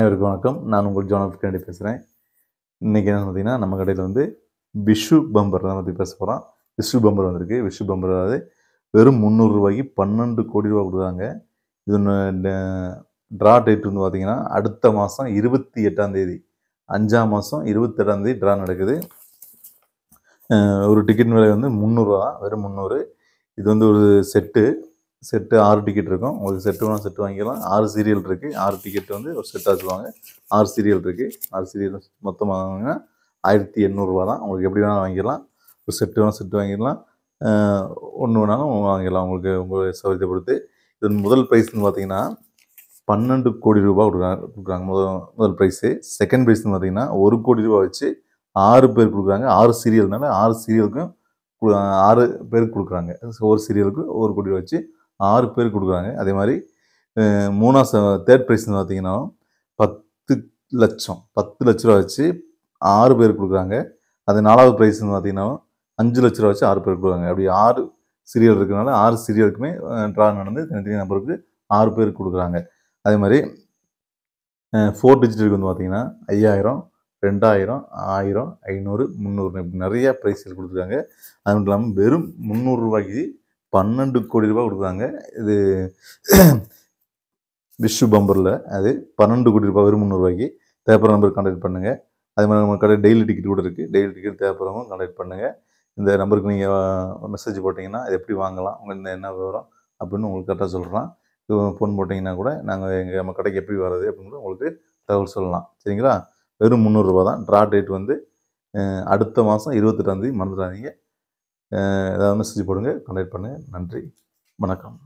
அனைவருக்கும் வணக்கம். நான் உங்கள் ஜான் ஆஃப் கென்னடி பேசுகிறேன். இன்றைக்கி என்ன பார்த்தீங்கன்னா, நம்ம கடையில் வந்து விஷு பம்பர் தான் பற்றி பேச போகிறோம். விஷு பம்பர் வந்திருக்கு. விஷு பம்பர் அதாவது வெறும் ரூ. 300 12 கோடி ரூபா கொடுக்குறாங்க. இது ட்ரா டேட் வந்து பார்த்தீங்கன்னா, அடுத்த மாதம் 28ஆம் தேதி 5ஆம் மாதம் 28ஆம் தேதி ட்ரா நடக்குது. ஒரு டிக்கெட் விலை வந்து ரூ. 300 தான், வெறும் 300. இது வந்து ஒரு செட்டு 6 டிக்கெட் இருக்கும். உங்களுக்கு செட்டு வேணால் செட்டு வாங்கிக்கலாம். 6 சீரியல் இருக்குது. 6 டிக்கெட் வந்து ஒரு செட்டாக வச்சுருவாங்க. 6 சீரியல் இருக்குது. 6 சீரியல் மொத்தமாக வாங்கினா ரூ. 1800 தான். உங்களுக்கு எப்படி வேணாலும் வாங்கிக்கலாம். ஒரு செட்டு வேணால் செட்டு வாங்கிக்கலாம். ஒன்று வேணாலும் வாங்கிக்கலாம். உங்களுக்கு உங்கள் சௌகரியத்தை பொறுத்து. இதன் முதல் ப்ரைஸ்ன்னு பார்த்தீங்கன்னா 12 கோடி ரூபா கொடுக்குறாங்க. முதல் ப்ரைஸு. செகண்ட் ப்ரைஸ்ன்னு பார்த்தீங்கன்னா 1 கோடி ரூபா வச்சு 6 பேர் கொடுக்குறாங்க. 6 சீரியல்னால 6 சீரியலுக்கும் 6 பேருக்கு கொடுக்குறாங்க. ஒரு சீரியலுக்கு 1 கோடி ரூபா வச்சு 6 பேர் கொடுக்குறாங்க. அதே மாதிரி தேர்ட் ப்ரைஸ்ன்னு பார்த்தீங்கன்னா 10 லட்சம் 10 லட்ச ரூபா வச்சு 6 பேர் கொடுக்குறாங்க. அது 4வது ப்ரைஸ்ன்னு பார்த்தீங்கன்னா 5 லட்ச ரூபா வச்சு 6 பேர் கொடுக்குறாங்க. அப்படி 6 சீரியல் இருக்கிறனால 6 சீரியலுக்குமே ட்ரா நடந்து தனித்தனி நம்பருக்கு 6 பேருக்கு கொடுக்குறாங்க. அதே மாதிரி 4 டிஜிட்டுக்கு வந்து பார்த்தீங்கன்னா 5000, 2000, 1000, 500, 300 இப்படி நிறைய ப்ரைஸ்கள் கொடுத்துருக்காங்க. அது மட்டும் இல்லாமல் வெறும் ரூ. 300 12 கோடி ரூபா கொடுக்குறாங்க. இது விஷு பம்பரில் அது 12 கோடி ரூபாய் வெறும் ரூ. 300. தேவைப்படுற நம்பருக்கு கான்டாக்ட் பண்ணுங்கள். அதே மாதிரி நம்ம கடை டெய்லி டிக்கெட் கூட இருக்குது. டெய்லி டிக்கெட் தேவைப்படுறவங்க கான்டாக்ட் பண்ணுங்கள். இந்த நம்பருக்கு நீங்கள் மெசேஜ் போட்டிங்கன்னா அது எப்படி வாங்கலாம், உங்களுக்கு என்ன விவரம் அப்படின்னு உங்களுக்கு கரெக்டாக சொல்கிறோம். ஃபோன் போட்டிங்கன்னா கூட நாங்கள் நம்ம கடைக்கு எப்படி வர்றது அப்படின்னு உங்களுக்கு தகவல் சொல்லலாம். சரிங்களா? வெறும் ரூ. 300 தான். ட்ரா டேட் வந்து அடுத்த மாதம் 28ஆம் தேதி. மறந்துடாதீங்க. ஏதாவது மெசேஜ் போடுங்க, கான்டாக்ட் பண்ணுங்கள். நன்றி, வணக்கம்.